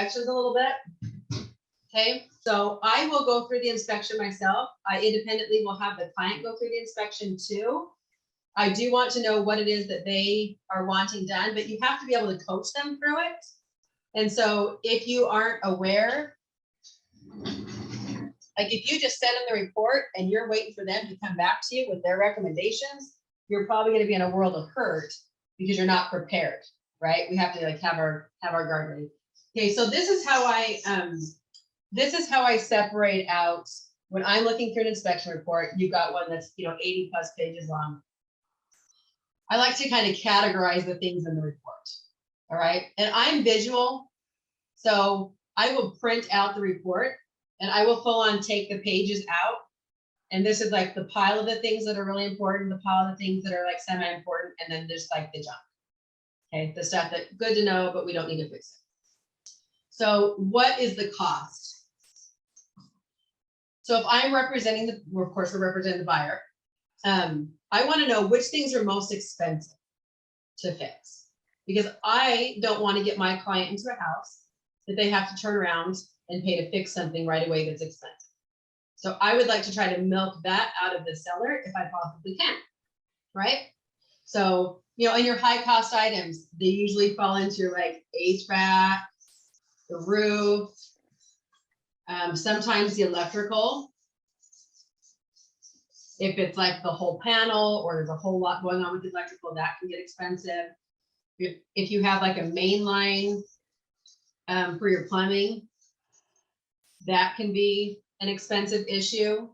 inspections a little bit. Okay, so I will go through the inspection myself. I independently will have the client go through the inspection too. I do want to know what it is that they are wanting done, but you have to be able to coach them through it. And so if you aren't aware, like if you just send them the report and you're waiting for them to come back to you with their recommendations, you're probably going to be in a world of hurt because you're not prepared, right? We have to like have our guard ready. Okay, so this is how I separate out when I'm looking through an inspection report. You've got one that's 80 plus pages long. I like to kind of categorize the things in the report. All right, and I'm visual, so I will print out the report and I will full on take the pages out. And this is like the pile of the things that are really important, the pile of the things that are like semi-important, and then there's like the junk. Okay, the stuff that's good to know, but we don't need to fix it. So what is the cost? So if I'm representing of course, we're representing the buyer. I want to know which things are most expensive to fix, because I don't want to get my client into a house that they have to turn around and pay to fix something right away that's expensive. So I would like to try to milk that out of the seller if I possibly can, right? So, in your high cost items, they usually fall into like HVAC, the roof, sometimes the electrical. If it's like the whole panel or there's a whole lot going on with the electrical, that can get expensive. If you have like a main line for your plumbing, that can be an expensive issue.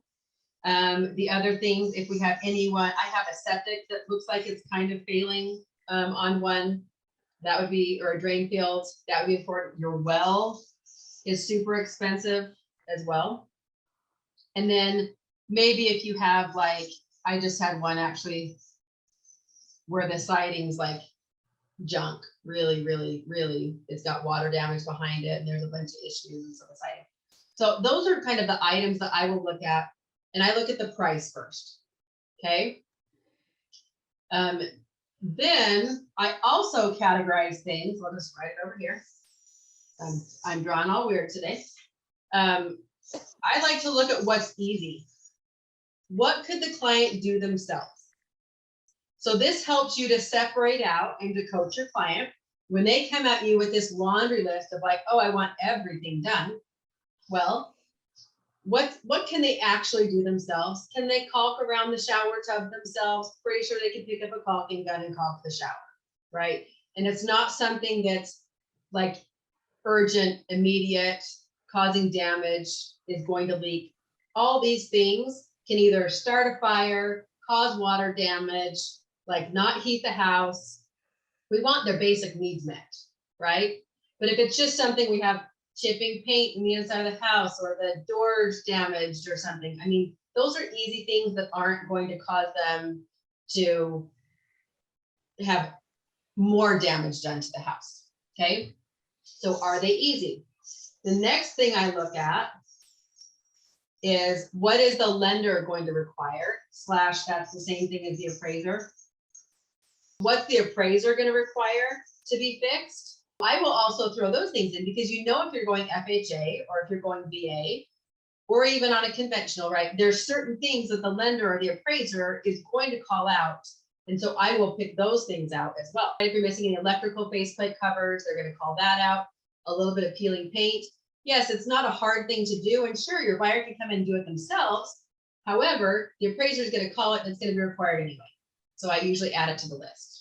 The other things, if we have anyone, I have a septic that looks like it's kind of failing on one, that would be, or a drain field, that would be important. Your well is super expensive as well. And then maybe if you have like, I just had one actually where the siding's like junk, really, it's got water damage behind it and there's a bunch of issues with the siding. So those are kind of the items that I will look at, and I look at the price first, okay? Then I also categorize things. I'll just write it over here. I'm drawing all weird today. I like to look at what's easy. What could the client do themselves? So this helps you to separate out and to coach your client. When they come at you with this laundry list of like, oh, I want everything done. Well, what can they actually do themselves? Can they caulk around the shower tub themselves? Pretty sure they can pick up a caulking gun and caulk the shower, right? And it's not something that's like urgent, immediate, causing damage, is going to leak. All these things can either start a fire, cause water damage, like not heat the house. We want their basic needs met, right? But if it's just something we have chipping paint in the inside of the house or the doors damaged or something, I mean, those are easy things that aren't going to cause them to have more damage done to the house, okay? So are they easy? The next thing I look at is what is the lender going to require, / that's the same thing as the appraiser. What's the appraiser going to require to be fixed? I will also throw those things in because if you're going FHA or if you're going VA or even on a conventional, right? There's certain things that the lender or the appraiser is going to call out. And so I will pick those things out as well. If you're missing any electrical faceplate covers, they're going to call that out. A little bit of peeling paint. Yes, it's not a hard thing to do. And sure, your buyer can come in and do it themselves. However, the appraiser is going to call it and it's going to be required anyway. So I usually add it to the list.